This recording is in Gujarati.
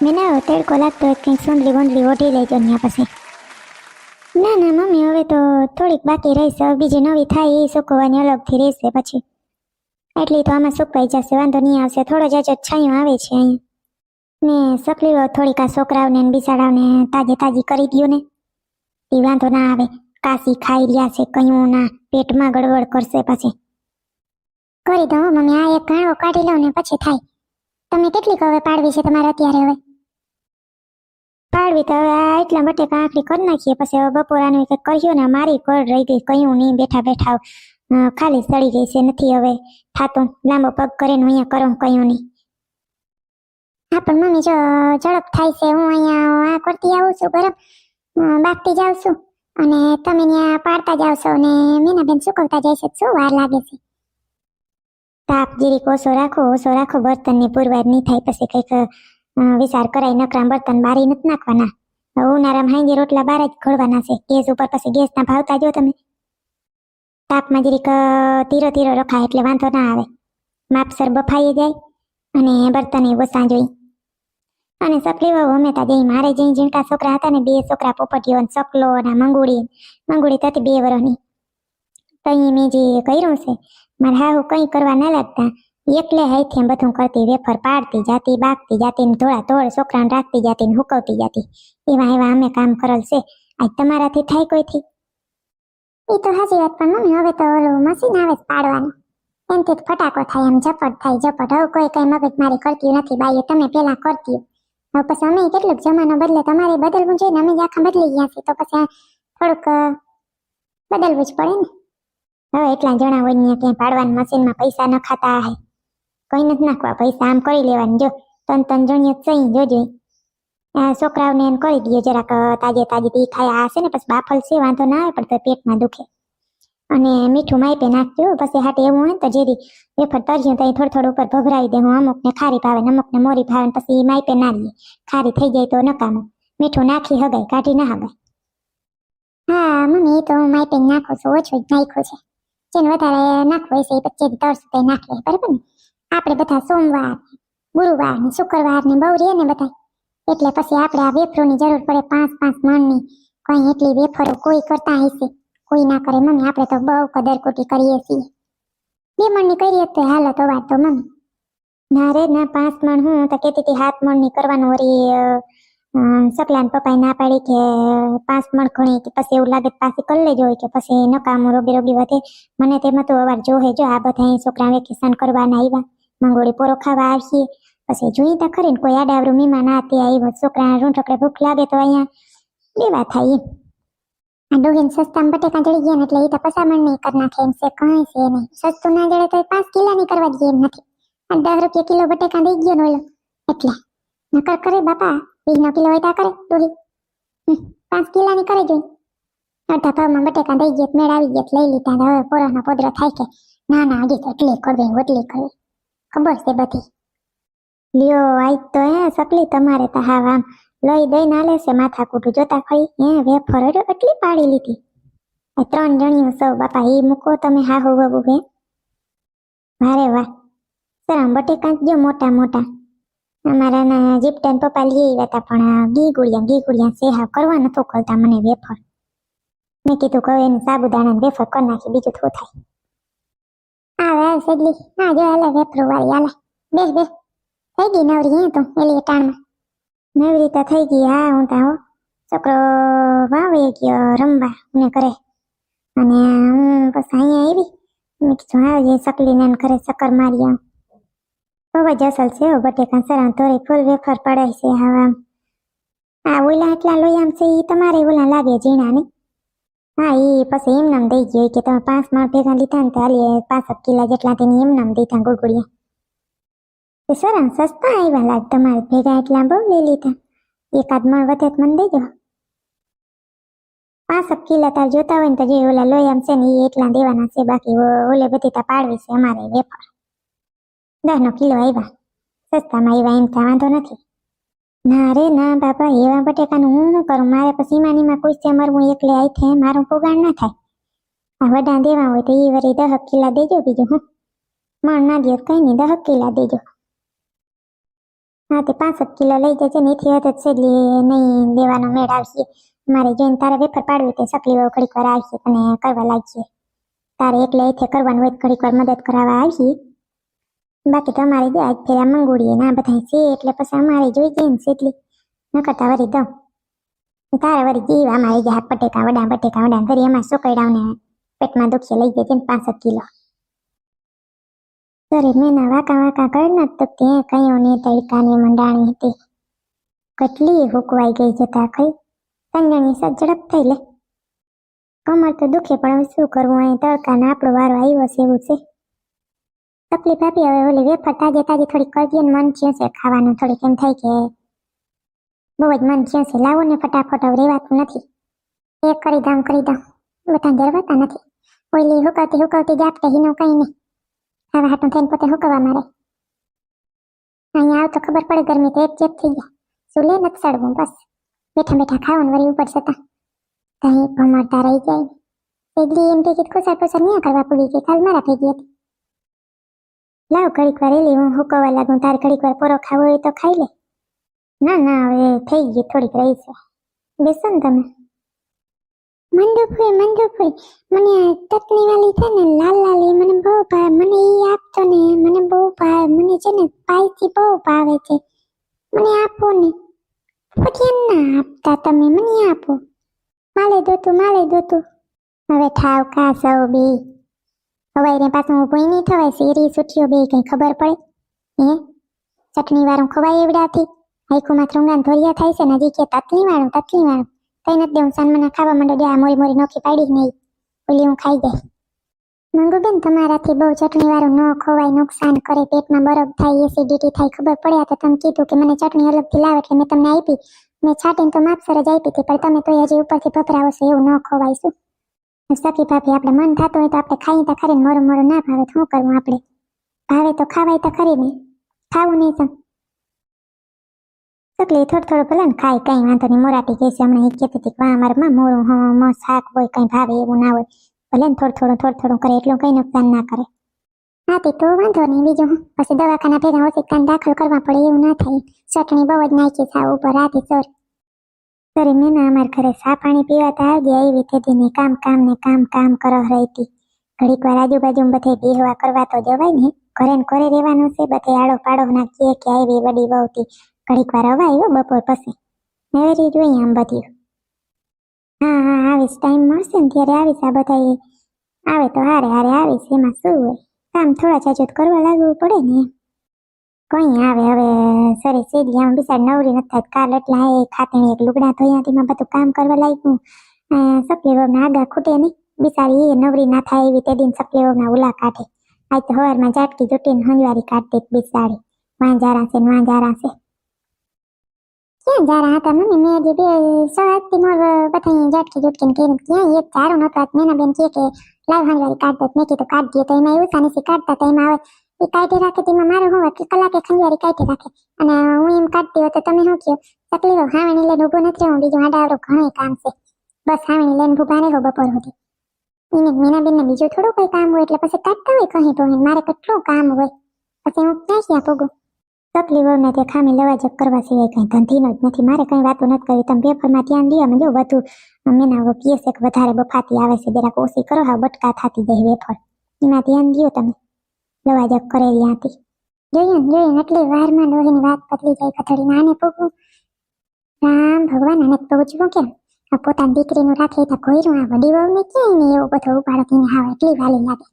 મેં ના તડકો લાગતો હોય કંઈક સુંદરી વંદરી ઓઢી લેજો ત્યાં પછી. ના ના મમ્મી, હવે તો થોડીક બાકી રહેશે, હવે બીજી નવી થાય એ સુકવવાની અલગથી રહેશે પછી. એટલી તો આમાં સુકવાઈ જશે, વાંધો નહીં આવશે. થોડો જ છાંયો આવે છે અહીંયા. ને સકલીઓ થોડીક આ છોકરાઓને ને બિસાડાઓને તાજી કરી દયો ને, એ વાંધો ના આવે. કાશી ખાઈ રહ્યા છે, કયું ના પેટમાં ગડબડ કરશે પછી. કરી દો મમ્મી, આ એક ગાળો કાઢી લઉં ને પછી થાય. તમે કેટલીક હવે પાડવી છે તમારે અત્યારે? હવે પાડવી તો હવે આ એટલા બટેકા આખરી કરી નાખીએ, પછી હવે બપોરાનું કંઈક કર્યું ને. મારી કળ રહી ગઈ, કયું નહીં, બેઠા બેઠા ખાલી સડી ગઈ છે, નથી હવે થાતું. લાંબો પગ કરીને અહીંયા કરો કયું નહીં. હા પણ મમ્મી, જો ઝડપ થાય છે, હું અહીંયા આ કરતી આવું છું, ગરમ બાફતી જાઉં છું અને તમે ત્યાં પાડતા જાવ છો ને મીનાબેન સુકવતા જાય છે. શું વાર લાગે છે? તાપ જીરીક ઓછો રાખો, બર્તનની પુરવાર નહીં થાય પછી કંઈક વિચાર કરાય. નકરા બર્તન બારી નથી નાખવાના. ઉનાળામાં હાંજે રોટલા બાર જ ઘડવાના છે. ગેસ ઉપર પછી ગેસના ભાવતા જો તમે. તાપમાં જીરીક ધીરો રખાય એટલે વાંધો ના આવે. માપસર બફાઈ જાય અને બર્તન ઓછા જોઈ. અને સકલી વહુ હમેતા જઈ. મારે જઈ ઝીણકા છોકરા હતા ને, 2 છોકરા પોપટીઓ ને સકલો ને મંગુડી થતી 2 વર્ષની. તઈ મેં જે કર્યું છે, મારે હાહુ કંઈ કરવા ના લાગતા, એકલે હાથે બધું કરતી. વેફર પાડતી જાતી, બાકતી જાતી ને ધોળ છોકરાને રાખતી જાતી ને હુકવતી જાતી. એવા અમે કામ કરેલ છે. આજ તમારાથી થાય કોઈથી? એ તો હાજી વાત, પણ મમ્મી હવે તો ઓલું મશીન આવે પાડવાનું, એમથી ફટાકો થાય, એમ ઝપટ થાય. હવે કોઈ કઈ મગજ મારી કરતી નથી. બાઈએ તમે પેલા કરતી, હવે પછી અમે કેટલુંક જમાનો બદલે, તમારે બદલવું જોઈએ ને. અમે જ આખા બદલી ગયા છીએ તો પછી થોડુંક બદલવું જ પડે ને. હવે એટલા જણા હોય ને ક્યાંય પાડવાનું મશીનમાં પૈસા ન ખાતા હે, કઈ નથી નાખવા પૈસા, આમ કરી લેવાનું. જો તન જણીઓ સહી જોજો. છોકરાઓને એમ કરી દઈએ જરાક તાજી તી ખાય. આ છે ને પછી બાફલ છે, વાંધો ના આવે, પણ તો પેટમાં દુખે. અને મીઠું માપે નાખજો પછી. હાટે એવું હોય તો જેરી વેફર તરજ્યું તો થોડું ઉપર ભભરાવી દે. હું અમુકને ખારી ભાવે ને અમુકને મોરી ભાવે, પછી માપે ના લઈએ. ખારી થઈ જાય તો નકામું. મીઠું નાખી હગાય, કાઢી ના હગાય. હા મમ્મી, એ તો હું માપે નાખું છું, ઓછું જ નાખ્યું છે. જેને વધારે નાખવું હશે એ પછી તરસ તો નાખ લે, બરાબર ને? આપણે બધા સોમવાર, ગુરુવાર ને શુક્રવાર ને બહુ રહીએ ને બધા, એટલે પછી આપણે આ વેફરોની જરૂર પડે. 5-5 મણની કઈ એટલી વેફરો કોઈ કરતા હશે, કોઈ ના કરે. મમ્મી આપણે તો બહુ કદરકોટી કરીએ છીએ. 2 મણની કરીએ તો હાલો તો વાત તો મમ્મી. ના રે ના, 5 મણ હું તો કહેતી હતી 7 મણની કરવાનું. વળી સકલાન પપ્પાએ ના પાડી કે 5 મણ ઘણી, પછી એવું લાગે પાછી કરી લેજો કે પછી નકામું રોગી વધે. મને તેમાં તો અવાર જોહે. જો આ બધા છોકરા વેકેશન કરવાના આવ્યા, મંગોળી પોરો ખાવા આવીએ, પછી જોઈ તો ખરી ને કોઈ આડાવરું મીમાન આ તે આવ્યો, છોકરાના રૂંઠકડે ભૂખ લાગે તો અહીંયા દેવા થાય. આ ડોહીને સસ્તામાં બટેકા જડી ગયા ને એટલે એ તો 50 મણ નહીં કરી નાખે એમ છે. કઈ છે નહીં, સસ્તું ના જડે તો 5 કિલોની કરવા દઈએ એમ નથી. આ 10 રૂપિયા કિલો બટેકા દઈ ગયો ને ઓલો, એટલે નકર કરે બાપા. 20 કિલો હોય તા કરે ડોહી, 5 કિલોની કરે જોઈ. અડધા ભાવમાં બટેકા દઈ ગયા, મેળ આવી ગયા, લઈ લીધા. હવે પોરાનો પોદરો થાય કે ના ના હજી તો એટલી કરવી ઓટલી કરવી, ખબર છે બધી. લ્યો આજ તો સકલી તમારે તો હા આમ લઈ દઈ ના લેશે માથા કૂટું. જોતા ખાઈ વેફર એટલી પાડી લીધી. 3 જણીઓ સૌ બાપા. એ મૂકો તમે હા હો બબુ હે. વારે વાહ, સર બટેકા જો મોટા અમારા જીપટાન પપ્પા લઈ આવ્યા હતા, પણ ઘી ગુડિયા છે હા કરવા નતો ખોલતા મને વેફર. મેં કીધું કે એને સાબુદાણા વેફર કરી નાખી, બીજું શું થાય. હા સેડલી, હા જો હાલે વેફરો વાળી હાલે. બેસ થઈ ગઈ નવરી હે તું એલી ટાણમાં? નવરી તો થઈ ગઈ. હા હું તો છોકરો વાવે ગયો રમવા ને કરે, અને હું પછી અહીંયા આવી. મેં કીધું હા સકલીને ઘરે ચક્કર મારી આવું. બહુ જ અસલ છે બટેકા, સરા થોડી ફૂલ વેફર પડાય છે. હવે આ ઓલા એટલા લોહી આમ છે એ તમારે ઓલા લાગે ઝીણા ને. હા એ પછી એમનામ દઈ ગયો કે તમે 5 મણ ભેગા લીધા ને તો હાલીએ 65 કિલા જેટલા તેની એમનામ દીધા ગુડગુડિયા. સરા સસ્તા આવ્યા લાગ તમારે ભેગા એટલા બહુ લઈ લીધા. 1 મણ વધે મને દેજો. 65 કિલા તાર જોતા હોય ને તો જે ઓલા લોહી આમ છે ને એ એટલા દેવાના છે. બાકી ઓલે બધી તા પાડવી છે અમારે વેફર. 10 કિલો આવ્યા, સસ્તામાં આવ્યા એમ ત્યાં વાંધો નથી. ના રે ના બાપા, એવા બટેકાનું હું શું કરું? મારે પછી ઈમાનીમાં પૂછશે મરવું એકલે આઈ થાય, મારું પોગાણ ના થાય. આ વડા દેવા હોય તો એ વળી 10 કિલા દેજો. બીજું હું મણ ના દે કઈ નહીં, 10 કિલા દેજો. હા તે 65 કિલો લઈ જજે ને એથી વધુ સેલી નહીં દેવાનો મેળ આવશે. મારે જોઈને તારે વેફર પાડવી તે સકલી વહુ ઘડીક વાર આવશે અને કરવા લાગશે. તારે એટલે એથી કરવાનું હોય ઘડીક વાર મદદ કરાવવા આવશે. બાકી તો અમારે જો આજ ફેરા મંગોડીએ ના બધા છે એટલે પછી અમારે જોઈ જઈએ ને સેટલી ન કરતા વળી દઉં. તારે વળી જીવ અમારે જે હાથ બટેકા વડા કરી એમાં સોકડાવને પેટમાં દુખે લઈ જજે ને 65 કિલો. શરીર મેના વાકા કર ન તો ત્યાં કયો ને તડકાની મંડાણી હતી. કેટલી હુકવાઈ ગઈ જતા ખાઈ તંગણી ઝડપ થઈ લે. કમર તો દુખે પણ હવે શું કરવું, અહીં તડકાનો આપણો વારો આવ્યો છે એવું છે. તકલીફ આપી હવે ઓલી વેફર તાજે થોડીક કરજે ને મન થયું છે ખાવાનું થોડીક એમ થાય કે બહુ જ મન થયું છે લાવો ને ફટાફટ હવે રેવાતું નથી. એક કરી દઉં બધા જરવાતા નથી. ઓલી હુકવતી જાપતે હીનો કઈ નહીં. હવે હાટું થઈને પોતે હુકવવા મારે. અહીંયા આવ તો ખબર પડે ગરમી તો એક ચેપ થઈ ગયા. શું લે નથી સડવું બસ બેઠા ખાવાનું વળી ઉપર જતા કઈ ભમરતા રહી જાય. એટલી એમ ભેગી ખુશાર નહીં કરવા પડી કે કાલ મારા ભેગી હતી. લાવ ઘડીક વાર એલી હું હુકવવા લાગું, તારે ઘડીક વાર પોરો ખાવો હોય તો ખાઈ લે. ના હવે થઈ ગઈ થોડીક રહી છે. બેસો ને તમે. મંડુફોઈ મને ચટણી વાળી છે ને લાલ એ મને બહુ ભાવે. મને એ આપતો ને મને બહુ ભાવે. મને છે ને સ્પાઈસી બહુ ભાવે છે. મને આપો ને. પછી એમ ના આપતા તમે મને આપો. માલે દોતું હવે ઠાવ કા સૌ બી હવે એને પાછું ઊભું નહીં થવાય. શેરી સુઠીઓ બે કઈ ખબર પડે હે ચટણી વાળું ખવાય એવડાથી આખુમાં થ્રુંગાન ધોરિયા થાય છે ને હજી કે તતલી વાળું કઈ નથી દેવું. સાનમાના ખાવા માંડો આ મોરી નોખી પાડી નહીં ઓલી હું ખાઈ જાય. મંગુ બેન તમારાથી બહુ ચટણી વાળું ન ખવાય, નુકસાન કરે, પેટમાં બરફ થાય, એસિડિટી થાય. ખબર પડ્યા તો તમે કીધું કે મને ચટણી અલગથી લાવે એટલે મેં તમને આપી. મેં છાંટીને તો માપસર જ આપી હતી પણ તમે તો હજી ઉપરથી ભભરાવો છો એવું ન ખવાય. શું સખી ભાભી આપણે મન થતું હોય તો આપણે ખાઈ તો ખરી મોરું ના ભાવે તો શું કરવું આપણે. ભાવે તો ખાવાય તો ખરી ને ખાવું નહીં તો સકલી થોડું ભલે ને ખાય કઈ વાંધો નહીં. મોરાટી કહે છે હમણાં એ કહેતી હતી કે અમારે મોરું શાક હોય કઈ ભાવે એવું ના હોય ભલે ને થોડું કરે એટલું કઈ નુકસાન ના કરે. હા તે તો વાંધો નહીં. બીજું પછી દવાખાના ભેગા હોસ્પિટલ દાખલ કરવા પડે એવું ના થાય. ચટણી બહુ જ નાખી સા ઉપર રાતે સર મેં ના અમારા ઘરે સા પાણી પીવાતા આવજે આવી તેથી કામ કરો રહી. ઘડીક વાર આજુબાજુ બધે બેહવા કરવા તો જવાય ને. ઘરે ને ઘરે રહેવાનું છે. બધે આડો પાડો ના કે આવી વડી બહુતી ઘડીક વાર અવાય બપોર પછી નવેરી જોઈએ આમ બધું. હા આવીશ ટાઈમ મળશે ને ત્યારે આવીશ. આ બધા આવે તો હારે આવીશ. એમાં શું હોય કામ થોડા ચાચો કરવા લાગવું પડે ને. કઈ આવે હવે સરી સીધી આમ બિસાડ નવરી નથી થાય. કાલ એટલા એ ખાતણી એક લુગડા ધોયાતીમાં બધું કામ કરવા લાગ્યું. સકલી વહુના આગા ખૂટે નહીં. બિસાડી એ નવરી ના થાય એવી તે દિન સકલી વહુના ઉલા કાઢે. આજ તો હવારમાં ઝાટકી જુટીને હંજવારી કાઢતી બિસાડી. વાંજારા છે ક્યાં જારા હતા મમ્મી? મેં હજી 2 સવારથી મોર બધા ઝાટકી જુટકીને કર્યું. ક્યાં એક ચારું નતો. મેના બેન કે લાવ હંજવારી કાઢતો. મેં કીધું કાઢ દઈએ તો એમાં એવું સાની કાઢતા તો એમાં આવે એ કાઢી રાખે તેમાં મારું હું કે કલાકે ખંજવારી કાઢી રાખે અને હું એમ કાઢતી હોય તો તમે શું કહો? તકલીફો હાવણી લઈને ઊભું નથી રહેવું. બીજું આડાવડું ઘણું કામ છે. બસ હાવણી લઈને ઊભા રહો બપોર સુધી. એને મીનાબેનને બીજું થોડું કોઈ કામ હોય એટલે પછી કાઢતા હોય કહી તો મારે કેટલું કામ હોય પછી હું ક્યાં ભોગું. તકલીફોને તે ખામી લવાજક કરવા સિવાય કઈ ધંધીનો જ નથી. મારે કઈ વાતો નથી કરી. તમે પેપરમાં ધ્યાન દો. જો બધું મેના પીએ છે કે વધારે બફાતી આવે છે જરાક ઓછી કરો. હા બટકા થતી જાય વેફર એમાં ધ્યાન દો તમે. લવાજક કરેલી હતી જોઈએ એટલી વારમાં ડોહીની વાત બદલી જાય. કથળીને આને પૂગવું રામ ભગવાન આને પહોંચવું કેમ? આ પોતાની દીકરીનું રાખે તો કોઈરું આ વડી વહુને ક્યાંય નહીં એવો બધો ઉપાડો થઈને આવે એટલી વાલી લાગે.